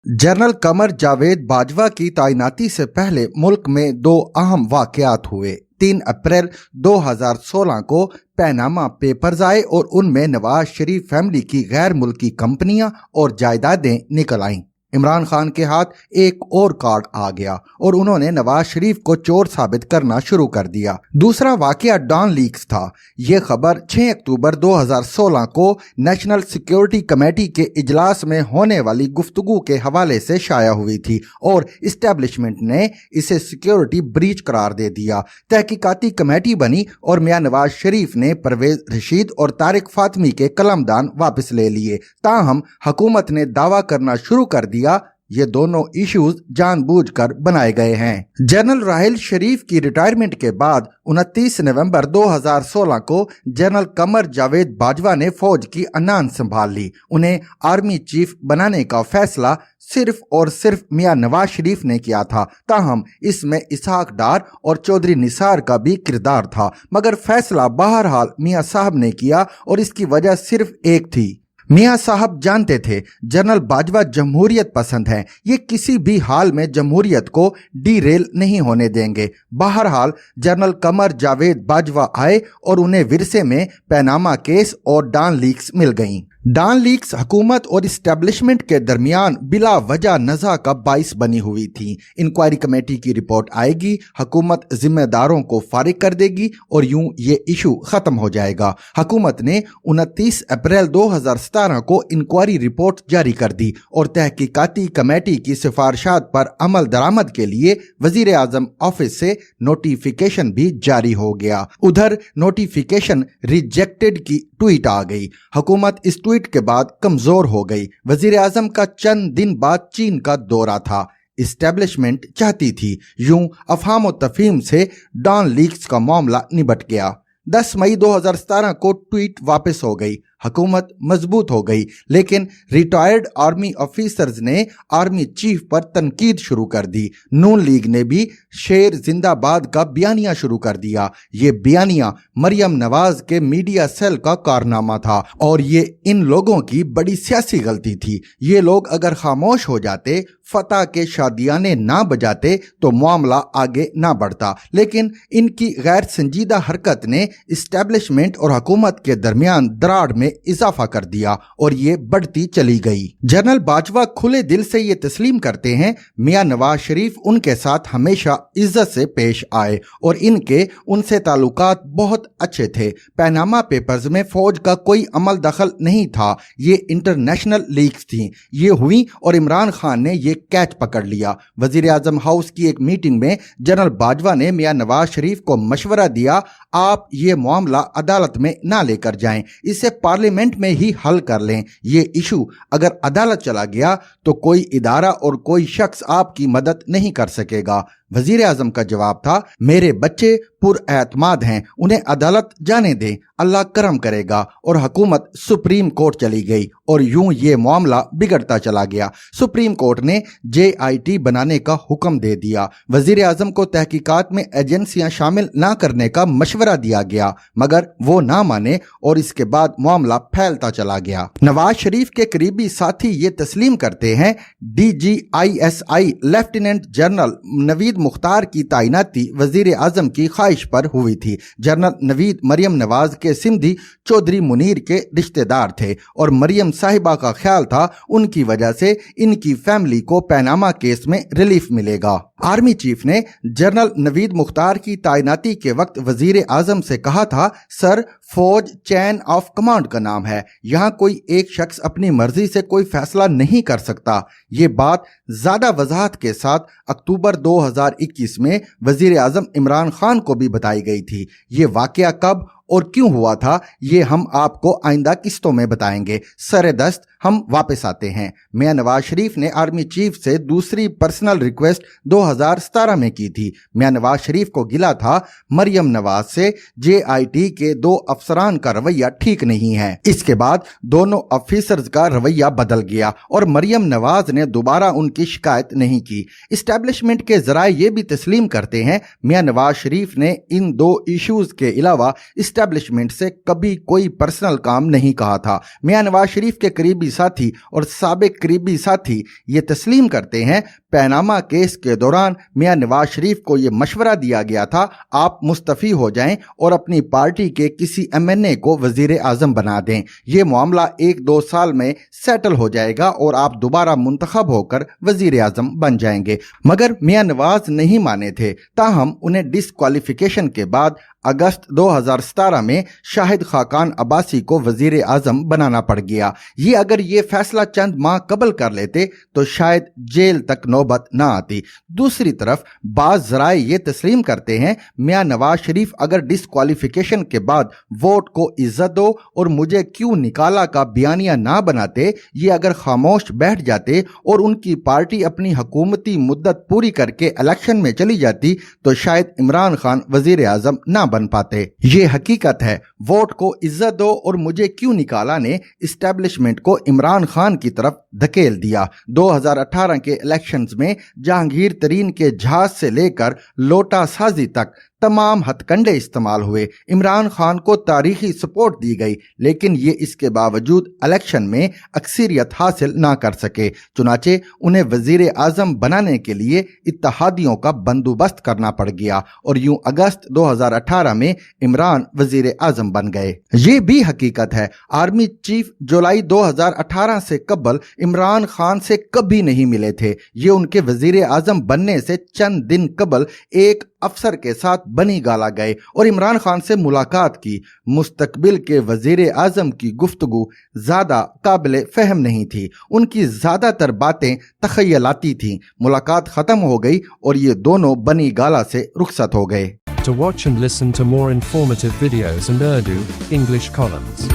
General Qamar Javed Bajwa की तैनाती से पहले मुल्क में दो अहम वाकयात हुए। 3 अप्रैल 2016 को पैनामा पेपर्स आए और उनमें नवाज शरीफ फैमिली की गैर मुल्की कंपनियां और जायदादें निकल आईं। इमरान खान के हाथ एक और कार्ड आ गया और उन्होंने नवाज शरीफ को चोर साबित करना शुरू कर दिया। दूसरा वाकया डॉन लीक्स था। ये खबर 6 अक्टूबर 2016 को नेशनल सिक्योरिटी कमेटी के इजलास में होने वाली गुफ्तगू के हवाले से शाया हुई थी और इस्टेब्लिशमेंट ने इसे सिक्योरिटी ब्रीच करार दे दिया। तहकीकाती कमेटी बनी और मियां नवाज शरीफ ने परवेज रशीद और तारिक फातमी के कलमदान वापस ले लिए। ताहम हुकूमत ने दावा करना शुरू कर दिया ये दोनों इश्यूज जानबूझकर बनाए गए हैं। जनरल राहिल शरीफ की रिटायरमेंट के बाद 29 नवंबर 2016 को जनरल कमर जावेद बाजवा ने फौज की अनान संभाल ली। उन्हें आर्मी चीफ बनाने का फैसला सिर्फ और सिर्फ मियां नवाज शरीफ ने किया था। ताहम इसमें इसहाक डार और चौधरी निसार का भी किरदार था, मगर फैसला बहरहाल मियां साहब ने किया और इसकी वजह सिर्फ एक थी। मियां साहब जानते थे जनरल बाजवा जमहूरियत पसंद हैं, ये किसी भी हाल में जमहूरियत को डीरेल नहीं होने देंगे। बहरहाल जनरल कमर जावेद बाजवा आए और उन्हें विरसे में पैनामा केस और डॉन लीक्स मिल गईं। डॉन लीक्स हुकूमत और इस्टेब्लिशमेंट के दरमियान बिला वजह नज़ा का बाइस बनी हुई थी। इंक्वायरी कमेटी की रिपोर्ट आएगी, हुकूमत जिम्मेदारों को फारिग कर देगी और यूं ये इशू खत्म हो जाएगा। हुकूमत ने 29 अप्रैल 2017 को इंक्वायरी रिपोर्ट जारी कर दी और तहकीकाती कमेटी की सिफारिशात पर अमल दरामद के लिए वजीर आजम ऑफिस से नोटिफिकेशन भी जारी हो गया। उधर नोटिफिकेशन रिजेक्टेड की ट्वीट आ गई। हुकूमत इस ट्वीट के बाद कमजोर हो गई। वजीर आजम का चंद दिन बाद चीन का दौरा था। इस्टेब्लिशमेंट चाहती थी यूं अफहाम और तफहीम से डॉन लीक्स का मामला निबट गया। 10 मई 2017 को ट्वीट वापस हो गई। हुकूमत मजबूत हो गई, लेकिन रिटायर्ड आर्मी ऑफिसर्स ने आर्मी चीफ पर तनकीद शुरू कर दी। नून लीग ने भी शेर जिंदाबाद का बयानिया शुरू कर दिया। ये बयानिया मरियम नवाज के मीडिया सेल का कारनामा था और ये इन लोगों की बड़ी सियासी गलती थी। ये लोग अगर खामोश हो जाते, फतह के शादियाने ना बजाते तो मामला आगे ना बढ़ता, लेकिन इनकी गैर संजीदा हरकत ने इस्टेब्लिशमेंट और हुकूमत के दरमियान दरार में इजाफा कर दिया और ये बढ़ती चली गई। जनरल बाजवा खुले दिल से ये तस्लीम करते हैं मियां नवाज शरीफ उनके साथ हमेशा इज्जत से पेश आए और इनके उनसे ताल्लुकात बहुत अच्छे थे। पैनामा पेपर्स में फौज का कोई अमल दखल नहीं था, ये इंटरनेशनल लीक्स थी। ये हुई और इमरान खान ने ये कैच पकड़ लिया। वजीर आजम हाउस की एक मीटिंग में जनरल बाजवा ने मियां नवाज शरीफ को मशवरा दिया, आप ये मामला अदालत में ना लेकर जाएं, इसे पार्लियामेंट में ही हल कर लें। ये इशू अगर अदालत चला गया तो कोई इदारा और कोई शख्स आपकी मदद नहीं कर सकेगा। वजीर आजम का जवाब था, मेरे बच्चे पुरएतमाद हैं, उन्हें अदालत जाने दें, अल्लाह करम करेगा। और हुकूमत सुप्रीम कोर्ट चली गई और यूं ये मामला बिगड़ता चला गया। सुप्रीम कोर्ट ने JIT बनाने का हुक्म दे दिया। वजीर आजम को तहकीकात में एजेंसियां शामिल ना करने का मशवरा दिया गया, मगर वो ना माने और इसके बाद मामला फैलता चला गया। नवाज शरीफ के करीबी साथी ये तस्लीम करते हैं DGISI lieutenant general Naveed Mukhtar की तैनाती वजीर आजम की ख्वाहिश पर हुई थी। जनरल नवीद मरियम नवाज के सिंधी चौधरी मुनीर के रिश्तेदार थे और मरियम साहिबा का ख्याल था उनकी वजह से इनकी फैमिली को पैनामा केस में रिलीफ मिलेगा। आर्मी चीफ ने जनरल नवीद मुख्तार की तैनाती के वक्त वजीर आजम से कहा था, सर फौज चैन ऑफ कमांड का नाम है, यहाँ कोई एक शख्स अपनी मर्जी से कोई फैसला नहीं कर सकता। ये बात ज्यादा वजाहत के साथ अक्टूबर 2021 में वजीर आजम इमरान खान को भी बताई गई थी। ये वाकया कब और क्यों हुआ था ये हम आपको आइंदा किस्तों में बताएंगे। सरे दस्त हम वापस आते हैं। मियां नवाज शरीफ ने आर्मी चीफ से दूसरी पर्सनल रिक्वेस्ट 2017 में की थी। मियां नवाज शरीफ को गिला था मरियम नवाज से JIT के 2 अफसरान का रवैया ठीक नहीं है। इसके बाद दोनों ऑफिसर्स का रवैया बदल गया और मरियम नवाज ने दोबारा उनकी शिकायत नहीं की। इस्टेब्लिशमेंट के जराए ये भी तस्लीम करते हैं मियां नवाज शरीफ ने इन 2 इश्यूज के अलावा इस्टेब्लिशमेंट से कभी कोई पर्सनल काम नहीं कहा था। मियां नवाज शरीफ के करीबी साथी और साबिक करीबी साथी ये तस्लीम करते हैं पैनामा केस के दौरान मियां नवाज शरीफ को ये मशवरा दिया गया था, आप मुस्तफ़ी हो जाएं और अपनी पार्टी के किसी MNA को वजीर आजम बना दें, ये मामला 1-2 साल में सेटल हो जाएगा और आप दोबारा मुंतखब होकर वजीर आजम बन जाएंगे। मगर मियां नवाज नहीं माने थे, ताहम उन्हें डिस्क्वालिफिकेशन के बाद अगस्त 2017 में शाहिद खाकान अब्बासी को वजीर आजम बनाना पड़ गया। ये अगर ये फैसला चंद माह कबल कर लेते तो शायद जेल तक नौबत ना आती। दूसरी तरफ बाज़ ज़राए ये तस्लीम करते हैं मियां नवाज शरीफ अगर डिस्क्वालिफिकेशन के बाद वोट को इज्जत दो और मुझे क्यों निकाला का बयानिया ना बनाते, ये अगर खामोश बैठ जाते और उनकी पार्टी अपनी हुकूमती मुद्दत पूरी करके इलेक्शन में चली जाती तो शायद इमरान खान वजीर आजम ना बन पाते। ये हकीकत है। वोट को इज्जत दो और मुझे क्यों निकाला ने इस्टेब्लिशमेंट को इमरान खान की तरफ धकेल दिया। 2018 के इलेक्शंस में जहांगीर तरीन के जहाज से लेकर लोटा साजी तक तमाम हथकंडे इस्तेमाल हुए। इमरान खान को तारीखी सपोर्ट दी गई, लेकिन ये इसके बावजूद इलेक्शन में अक्सरियत हासिल ना कर सके। चुनाचे उन्हें वजीर आजम बनाने के लिए इत्तेहादियों का बंदोबस्त करना पड़ गया और यूं अगस्त 2018 में इमरान वजीर आजम बन गए। ये भी हकीकत है आर्मी चीफ जुलाई 2018 से कबल इमरान खान से कभी नहीं मिले थे। ये उनके वजीर आजम बनने से चंद दिन कबल एक अफसर के साथ बनी गाला गए और इमरान खान से मुलाकात की। मुस्तकबिल के वजीर आजम की गुफ्तगू ज्यादा काबिल फहम नहीं थी, उनकी ज्यादातर बातें तखयलाती थीं। मुलाकात खत्म हो गई और ये दोनों बनी गाला से रुखसत हो गए। To watch and listen to more informative videos and Urdu, English columns,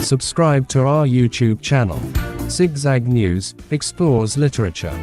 subscribe to our YouTube channel. Zigzag News explores literature.